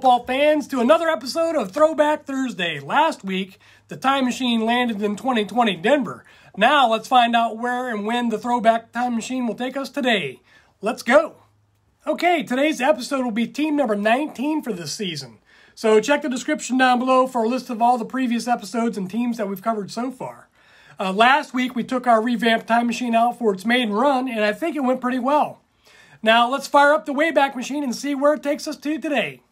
football fans, to another episode of Throwback Thursday. Last week, the time machine landed in 2020 Denver. Now, let's find out where and when the throwback time machine will take us today. Let's go. Okay, today's episode will be team number 19 for this season. So check the description down below for a list of all the previous episodes and teams that we've covered so far. Last week, we took our revamped time machine out for its maiden run, and I think it went pretty well. Now, let's fire up the Wayback Machine and see where it takes us to today.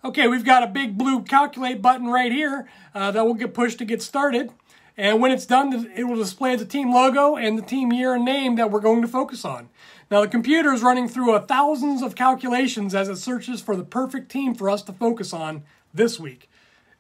Okay, we've got a big blue calculate button right here that will get pushed to get started. And when it's done, it will display the team logo and the team year and name that we're going to focus on. Now, the computer is running through thousands of calculations as it searches for the perfect team for us to focus on this week.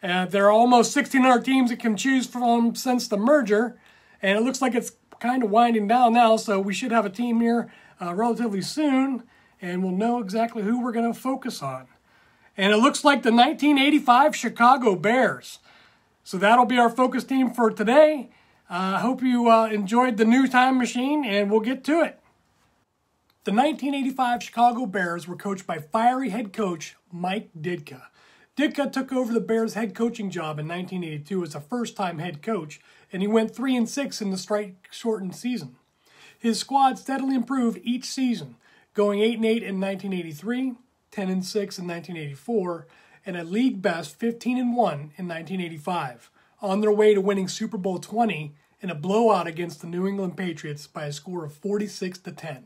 There are almost 1,600 teams it can choose from since the merger, and it looks like it's kind of winding down now, so we should have a team here relatively soon, and we'll know exactly who we're going to focus on. And it looks like the 1985 Chicago Bears. So that'll be our focus team for today. I hope you enjoyed the new time machine, and we'll get to it. The 1985 Chicago Bears were coached by fiery head coach Mike Ditka. Ditka took over the Bears head coaching job in 1982 as a first-time head coach, and he went 3-6 in the strike-shortened season. His squad steadily improved each season, going 8-8 in 1983, 10-6 in 1984, and a league-best 15-1 in 1985, on their way to winning Super Bowl 20 in a blowout against the New England Patriots by a score of 46-10.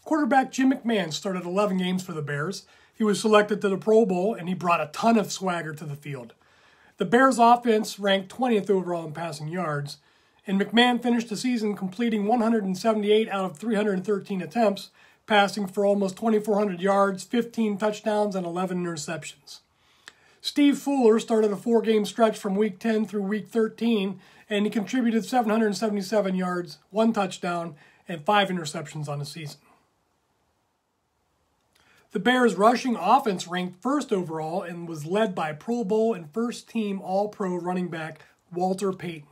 Quarterback Jim McMahon started 11 games for the Bears. He was selected to the Pro Bowl, and he brought a ton of swagger to the field. The Bears' offense ranked 20th overall in passing yards, and McMahon finished the season completing 178 out of 313 attempts, passing for almost 2,400 yards, 15 touchdowns, and 11 interceptions. Steve Fuller started a 4-game stretch from Week 10 through Week 13, and he contributed 777 yards, 1 touchdown, and 5 interceptions on the season. The Bears' rushing offense ranked first overall and was led by Pro Bowl and first-team All-Pro running back Walter Payton.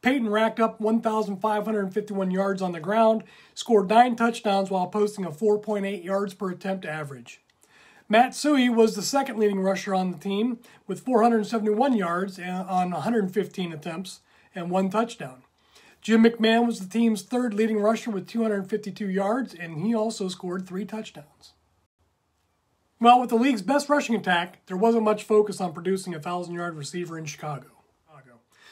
Payton racked up 1,551 yards on the ground, scored 9 touchdowns while posting a 4.8 yards per attempt average. Matt Suhey was the second leading rusher on the team with 471 yards on 115 attempts and 1 touchdown. Jim McMahon was the team's third leading rusher with 252 yards, and he also scored 3 touchdowns. Well, with the league's best rushing attack, there wasn't much focus on producing a 1,000-yard receiver in Chicago.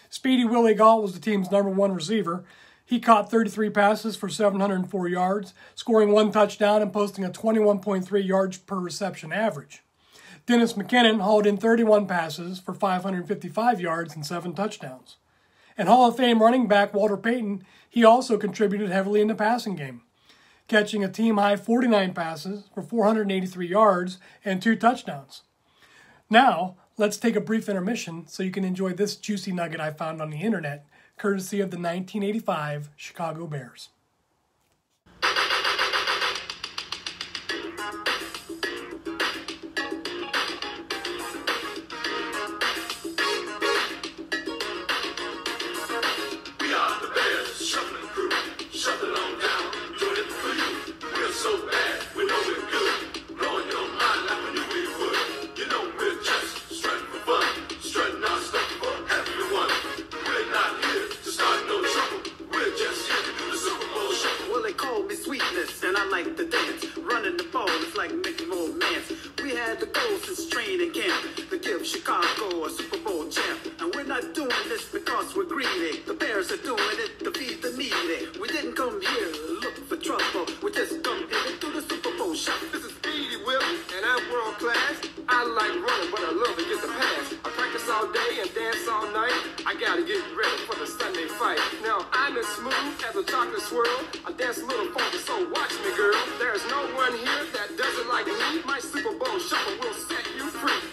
Speedy Willie Gault was the team's #1 receiver. He caught 33 passes for 704 yards, scoring 1 touchdown and posting a 21.3 yards per reception average. Dennis McKinnon hauled in 31 passes for 555 yards and 7 touchdowns. And Hall of Fame running back Walter Payton, he also contributed heavily in the passing game, catching a team-high 49 passes for 483 yards and 2 touchdowns. Now, let's take a brief intermission so you can enjoy this juicy nugget I found on the internet, courtesy of the 1985 Chicago Bears. And I like the dance, running the ball is like making romance. We had the goal since training camp to give Chicago a Super Bowl champ. And we're not doing this because we're greedy. The Bears are doing it to feed the needy. We didn't come here to look for trouble. We just come here to do the Super Bowl shot. This is Speedy Will, and I'm world class. I like running, but I love to get the pass. I practice all day and dance all night. I gotta get ready for the Sunday fight. Now, I'm as smooth as a chocolate swirl. I dance a little funky, so watch me, girl. There's no one here that does it like me. My Super Bowl shuffle will set you free.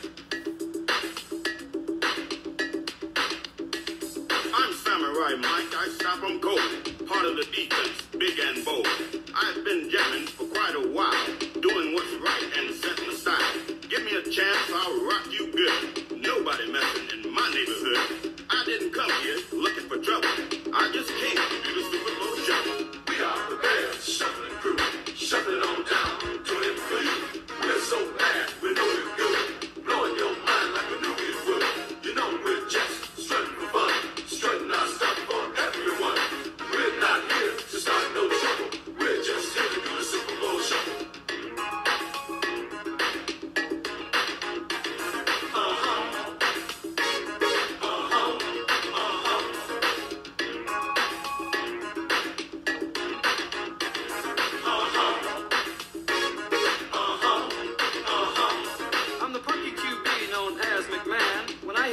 I'm Samurai Mike. I stop 'em cold. Part of the defense, big and bold. I've been jamming for quite a while, doing what's right and setting the style. Give me a chance, I'll rock you good. Nobody messing in my neighborhood. I didn't come here looking for trouble. I just came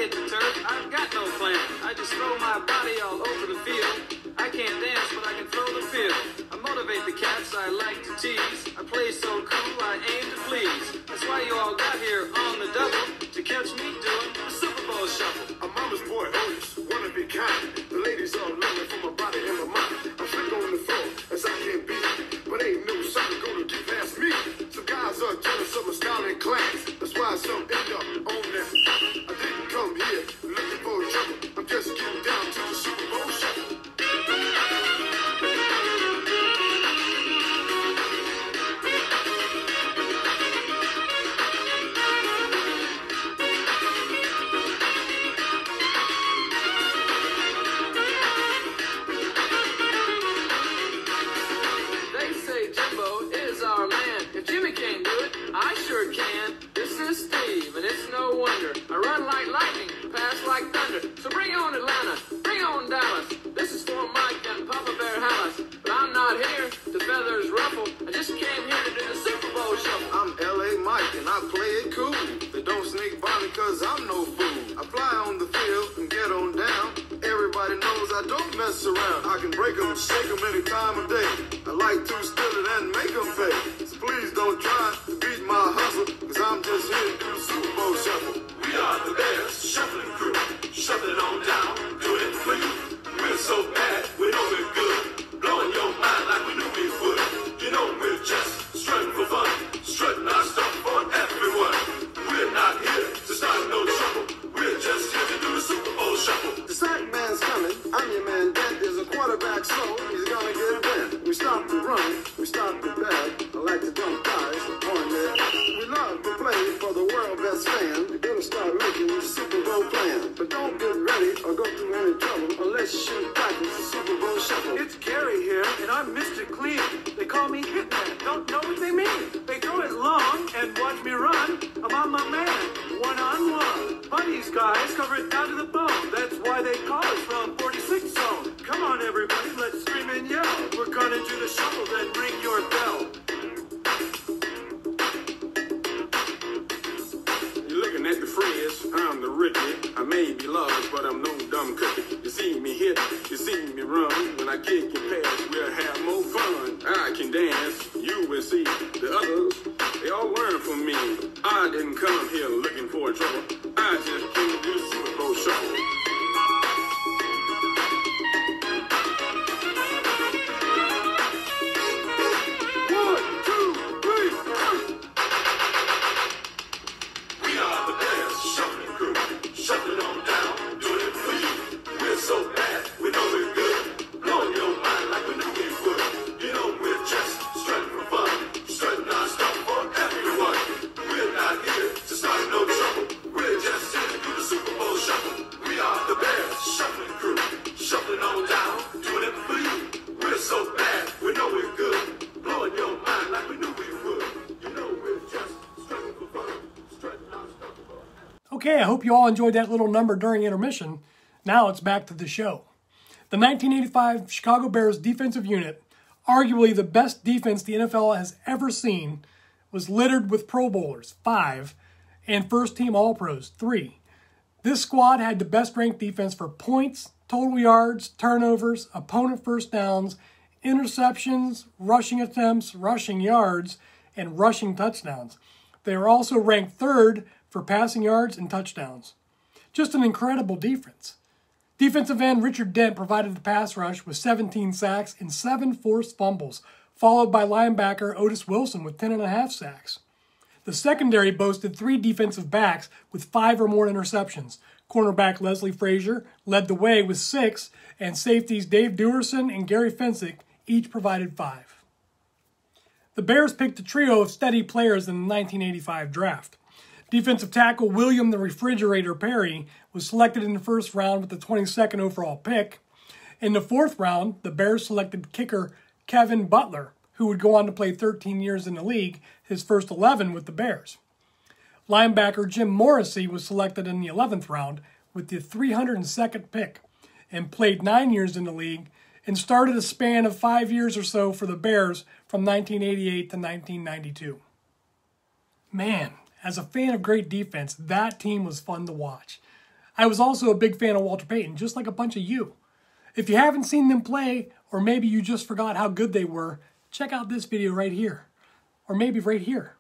hit the turf, I've got no plan. I just throw my body all over the field. I can't dance, but I can throw the field. I motivate the cats I like to tease. I play so cool, I aim to please. That's why you all got here on the double, to catch me doing the Super Bowl shuffle. I'm mama's boy, Otis, one of a kind. The ladies all love me for my body and my mind. I flick on the floor as I can't beat, but ain't no sucker gonna get past me. Some guys are jealous of my style and class. That's why some end up on that. I didn't come here looking for trouble. I'm just getting down to the Super Bowl shuffle. Jimmy can't do it, I sure can. This is Steve, and it's no wonder. I run like lightning, pass like thunder. So bring on Atlanta, bring on Dallas. This is for Mike and Papa Bear Hallis. But I'm not here to feathers ruffle. I just came here to do the Super Bowl shuffle. I'm L.A. Mike, and I play it cool. They don't sneak by me cause I'm no fool. I fly on the field and get on down. Everybody knows I don't mess around. I can break them, shake them any time of day. I like to steal it and make them pay. So please don't try to beat my hustle, cause I'm just here to do the Super Bowl shuffle. We are the Bears shuffling crew, shuffling on down, doing it for you. We're so bad, we know we're good, blowing your mind like we knew we would. You know we're just strutting for fun, strutting our stuff for everyone. We're not here to start no trouble, we're just here to do the Super Bowl shuffle. The sack man's coming, I'm your man Dent. Is a quarterback slow, he's gonna get it bent. We stop the run, we stop the bad. I like to dump guys on there. We love to play for the world best fan. You better start making your Super Bowl plan. But don't get ready or go through any trouble unless you practice the Super Bowl shuffle. It's Gary here, and I'm Mr. Clean. They call me Hitman. Don't know what they mean. They throw it long and watch me run. I'm on my man, one-on-one. Buddies, guys, cover it down to the bone. That's why they call us from 46 zone. Come on, everybody, let's scream and yell. We're gonna do the shuffle, then ring your bell. You're looking at the frizz, I'm the rookie. I may be large, but I'm no dumb cookie. You see me hit, you see me run. When I kick your pass, we'll have more fun. I can dance, you will see. The others, they all learn from me. I didn't come here looking for trouble. I just came to do the Super Bowl shuffle. Shuffling on down, doing it for you. We're so bad, we know we're good, blowing your mind like we knew we would. You know we're just strutting for fun, strutting our stuff for everyone. We're not here to start no trouble, we're just here to do the Super Bowl shuffle. We are the Bears shuffling crew, shuffling on down, doing it for you. We're so bad, we know we're good, blowing your mind like we knew we would. You know we're just strutting for fun, strutting our stuff for. Okay, I hope you all enjoyed that little number during intermission. Now it's back to the show. The 1985 Chicago Bears defensive unit, arguably the best defense the NFL has ever seen, was littered with Pro Bowlers, 5, and first-team All-Pros, 3. This squad had the best-ranked defense for points, total yards, turnovers, opponent first downs, interceptions, rushing attempts, rushing yards, and rushing touchdowns. They were also ranked 3rd for passing yards and touchdowns. Just an incredible defense. Defensive end Richard Dent provided the pass rush with 17 sacks and 7 forced fumbles, followed by linebacker Otis Wilson with 10.5 sacks. The secondary boasted 3 defensive backs with 5 or more interceptions. Cornerback Leslie Frazier led the way with 6, and safeties Dave Dewerson and Gary Fensick each provided 5. The Bears picked a trio of steady players in the 1985 draft. Defensive tackle William the Refrigerator Perry was selected in the first round with the 22nd overall pick. In the 4th round, the Bears selected kicker Kevin Butler, who would go on to play 13 years in the league, his first 11 with the Bears. Linebacker Jim Morrissey was selected in the 11th round with the 302nd pick and played 9 years in the league and started a span of 5 years or so for the Bears from 1988 to 1992. Man, as a fan of great defense, that team was fun to watch. I was also a big fan of Walter Payton, just like a bunch of you. If you haven't seen them play, or maybe you just forgot how good they were, check out this video right here. Or maybe right here.